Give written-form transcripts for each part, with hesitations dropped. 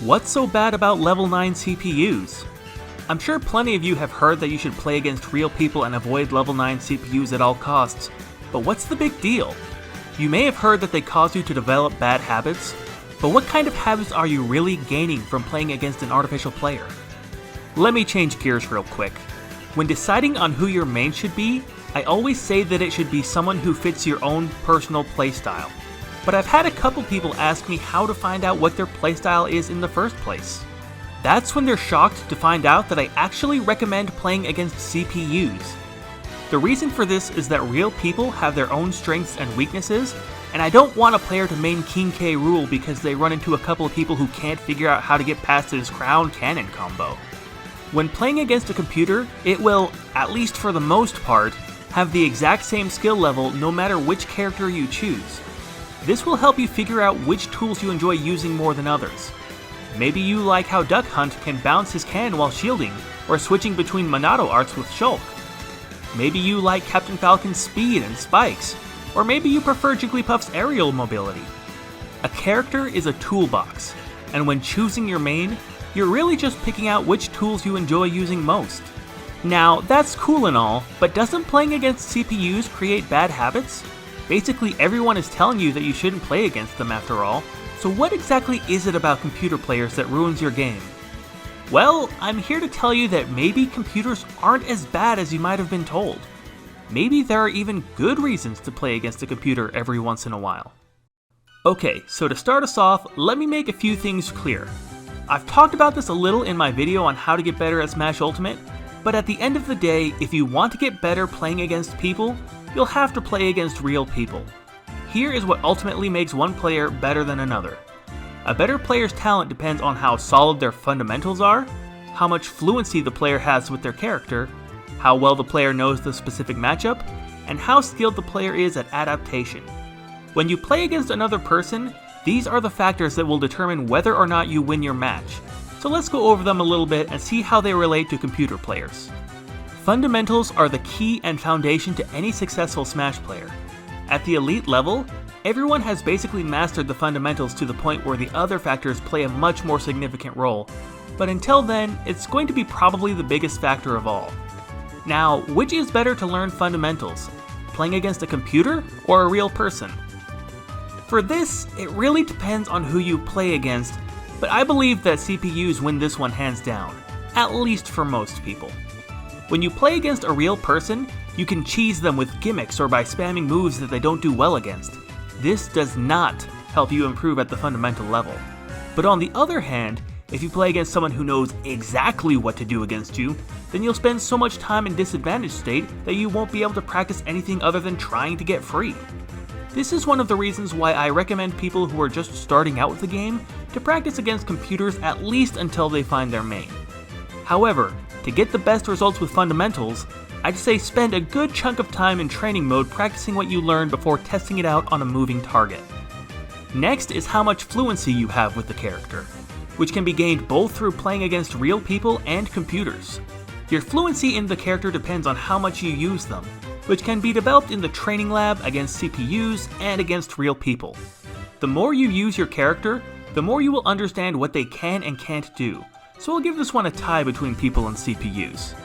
What's so bad about level 9 CPUs? I'm sure plenty of you have heard that you should play against real people and avoid level 9 CPUs at all costs, but what's the big deal? You may have heard that they cause you to develop bad habits, but what kind of habits are you really gaining from playing against an artificial player? Let me change gears real quick. When deciding on who your main should be, I always say that it should be someone who fits your own personal playstyle. But I've had a couple people ask me how to find out what their playstyle is in the first place. That's when they're shocked to find out that I actually recommend playing against CPUs. The reason for this is that real people have their own strengths and weaknesses, and I don't want a player to main King K. Rool because they run into a couple of people who can't figure out how to get past his crown cannon combo. When playing against a computer, it will, at least for the most part, have the exact same skill level no matter which character you choose. This will help you figure out which tools you enjoy using more than others. Maybe you like how Duck Hunt can bounce his cannon while shielding, or switching between Monado arts with Shulk. Maybe you like Captain Falcon's speed and spikes, or maybe you prefer Jigglypuff's aerial mobility. A character is a toolbox, and when choosing your main, you're really just picking out which tools you enjoy using most. Now, that's cool and all, but doesn't playing against CPUs create bad habits? Basically everyone is telling you that you shouldn't play against them after all, so what exactly is it about computer players that ruins your game? Well, I'm here to tell you that maybe computers aren't as bad as you might have been told. Maybe there are even good reasons to play against a computer every once in a while. Okay, so to start us off, let me make a few things clear. I've talked about this a little in my video on how to get better at Smash Ultimate, but at the end of the day, if you want to get better playing against people, you'll have to play against real people. Here is what ultimately makes one player better than another. A better player's talent depends on how solid their fundamentals are, how much fluency the player has with their character, how well the player knows the specific matchup, and how skilled the player is at adaptation. When you play against another person, these are the factors that will determine whether or not you win your match. So let's go over them a little bit and see how they relate to computer players. Fundamentals are the key and foundation to any successful Smash player. At the elite level, everyone has basically mastered the fundamentals to the point where the other factors play a much more significant role, but until then, it's going to be probably the biggest factor of all. Now, which is better to learn fundamentals? Playing against a computer or a real person? For this, it really depends on who you play against, but I believe that CPUs win this one hands down, at least for most people. When you play against a real person, you can cheese them with gimmicks or by spamming moves that they don't do well against. This does not help you improve at the fundamental level. But on the other hand, if you play against someone who knows exactly what to do against you, then you'll spend so much time in disadvantaged state that you won't be able to practice anything other than trying to get free. This is one of the reasons why I recommend people who are just starting out with the game to practice against computers at least until they find their main. However, to get the best results with fundamentals, I'd say spend a good chunk of time in training mode practicing what you learned before testing it out on a moving target. Next is how much fluency you have with the character, which can be gained both through playing against real people and computers. Your fluency in the character depends on how much you use them, which can be developed in the training lab against CPUs and against real people. The more you use your character, the more you will understand what they can and can't do, so I'll give this one a tie between people and CPUs.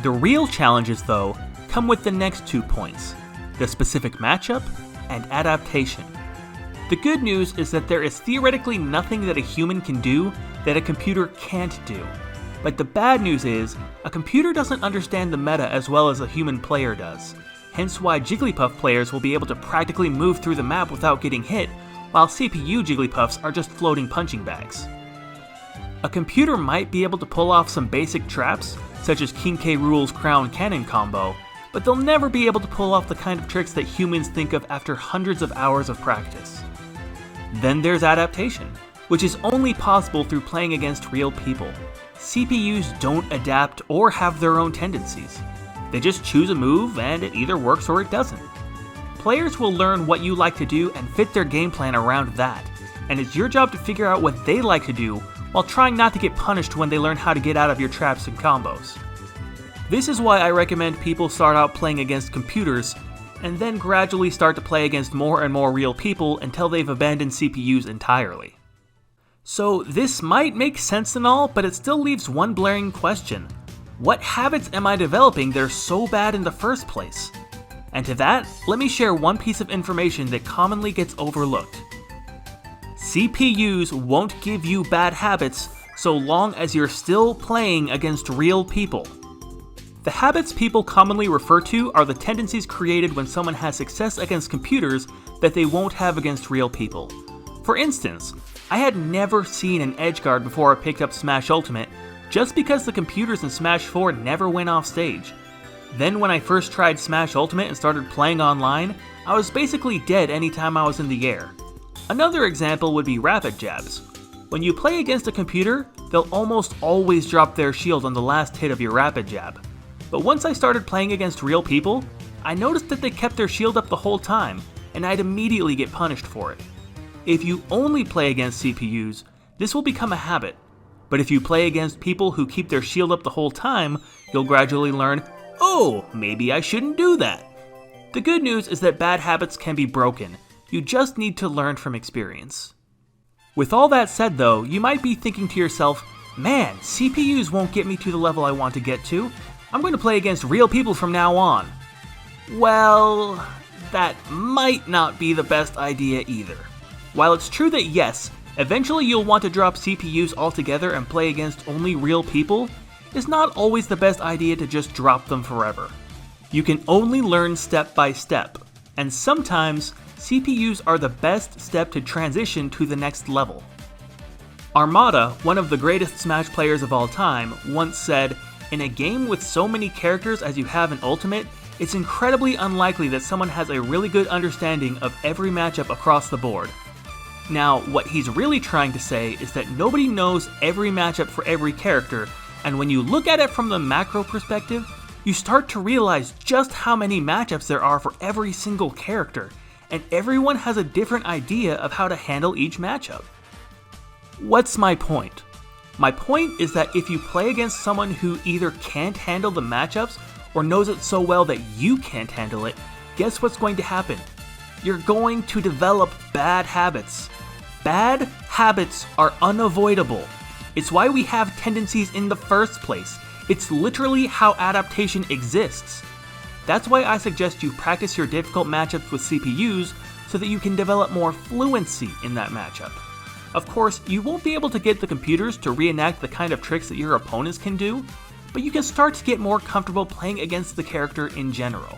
The real challenges, though, come with the next 2 points, the specific matchup and adaptation. The good news is that there is theoretically nothing that a human can do that a computer can't do. But the bad news is, a computer doesn't understand the meta as well as a human player does, hence why Jigglypuff players will be able to practically move through the map without getting hit, while CPU Jigglypuffs are just floating punching bags. A computer might be able to pull off some basic traps, such as King K. Rool's crown cannon combo, but they'll never be able to pull off the kind of tricks that humans think of after hundreds of hours of practice. Then there's adaptation, which is only possible through playing against real people. CPUs don't adapt or have their own tendencies. They just choose a move and it either works or it doesn't. Players will learn what you like to do and fit their game plan around that, and it's your job to figure out what they like to do while trying not to get punished when they learn how to get out of your traps and combos. This is why I recommend people start out playing against computers and then gradually start to play against more and more real people until they've abandoned CPUs entirely. So this might make sense and all, but it still leaves one blaring question. What habits am I developing that are so bad in the first place? And to that, let me share one piece of information that commonly gets overlooked. CPUs won't give you bad habits so long as you're still playing against real people. The habits people commonly refer to are the tendencies created when someone has success against computers that they won't have against real people. For instance, I had never seen an edgeguard before I picked up Smash Ultimate just because the computers in Smash 4 never went off stage. Then when I first tried Smash Ultimate and started playing online, I was basically dead anytime I was in the air. Another example would be rapid jabs. When you play against a computer, they'll almost always drop their shield on the last hit of your rapid jab. But once I started playing against real people, I noticed that they kept their shield up the whole time, and I'd immediately get punished for it. If you only play against CPUs, this will become a habit. But if you play against people who keep their shield up the whole time, you'll gradually learn, oh, maybe I shouldn't do that. The good news is that bad habits can be broken. You just need to learn from experience. With all that said though, you might be thinking to yourself, man, CPUs won't get me to the level I want to get to. I'm going to play against real people from now on. Well, that might not be the best idea either. While it's true that yes, eventually you'll want to drop CPUs altogether and play against only real people, it's not always the best idea to just drop them forever. You can only learn step by step, and sometimes CPUs are the best step to transition to the next level. Armada, one of the greatest Smash players of all time, once said, "In a game with so many characters as you have in Ultimate, it's incredibly unlikely that someone has a really good understanding of every matchup across the board." Now, what he's really trying to say is that nobody knows every matchup for every character, and when you look at it from the macro perspective, you start to realize just how many matchups there are for every single character, and everyone has a different idea of how to handle each matchup. What's my point? My point is that if you play against someone who either can't handle the matchups or knows it so well that you can't handle it, guess what's going to happen? You're going to develop bad habits. Bad habits are unavoidable. It's why we have tendencies in the first place. It's literally how adaptation exists. That's why I suggest you practice your difficult matchups with CPUs so that you can develop more fluency in that matchup. Of course, you won't be able to get the computers to reenact the kind of tricks that your opponents can do, but you can start to get more comfortable playing against the character in general.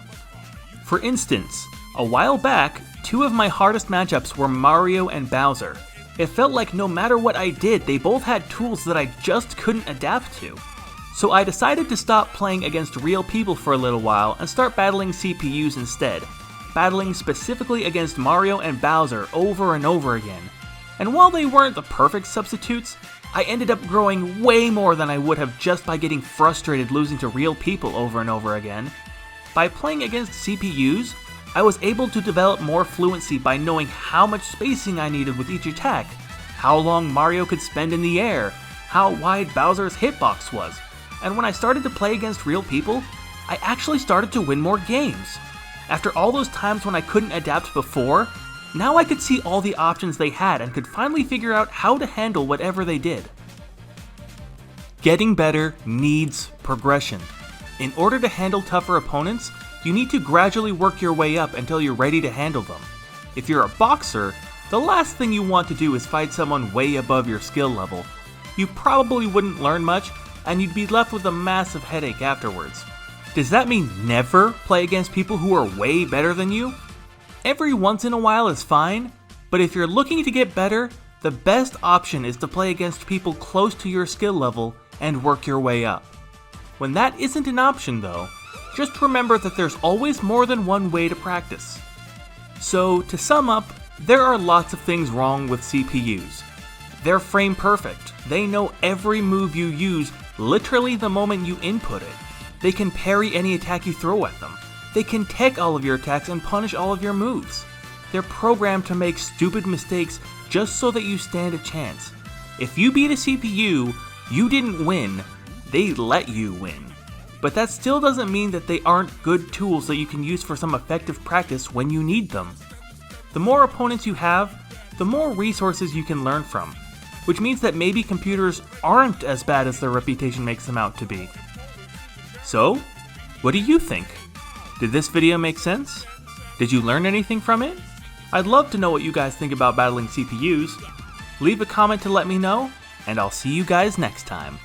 For instance, a while back, two of my hardest matchups were Mario and Bowser. It felt like no matter what I did, they both had tools that I just couldn't adapt to. So I decided to stop playing against real people for a little while and start battling CPUs instead, battling specifically against Mario and Bowser over and over again. And while they weren't the perfect substitutes, I ended up growing way more than I would have just by getting frustrated losing to real people over and over again. By playing against CPUs, I was able to develop more fluency by knowing how much spacing I needed with each attack, how long Mario could spend in the air, how wide Bowser's hitbox was, and when I started to play against real people, I actually started to win more games. After all those times when I couldn't adapt before, now I could see all the options they had and could finally figure out how to handle whatever they did. Getting better needs progression. In order to handle tougher opponents, you need to gradually work your way up until you're ready to handle them. If you're a boxer, the last thing you want to do is fight someone way above your skill level. You probably wouldn't learn much, and you'd be left with a massive headache afterwards. Does that mean never play against people who are way better than you? Every once in a while is fine, but if you're looking to get better, the best option is to play against people close to your skill level and work your way up. When that isn't an option though, just remember that there's always more than one way to practice. So to sum up, there are lots of things wrong with CPUs. They're frame perfect. They know every move you use literally the moment you input it. They can parry any attack you throw at them. They can tech all of your attacks and punish all of your moves. They're programmed to make stupid mistakes just so that you stand a chance. If you beat a CPU, you didn't win, they let you win. But that still doesn't mean that they aren't good tools that you can use for some effective practice when you need them. The more opponents you have, the more resources you can learn from. which means that maybe computers aren't as bad as their reputation makes them out to be. So, what do you think? Did this video make sense? Did you learn anything from it? I'd love to know what you guys think about battling CPUs. Leave a comment to let me know, and I'll see you guys next time.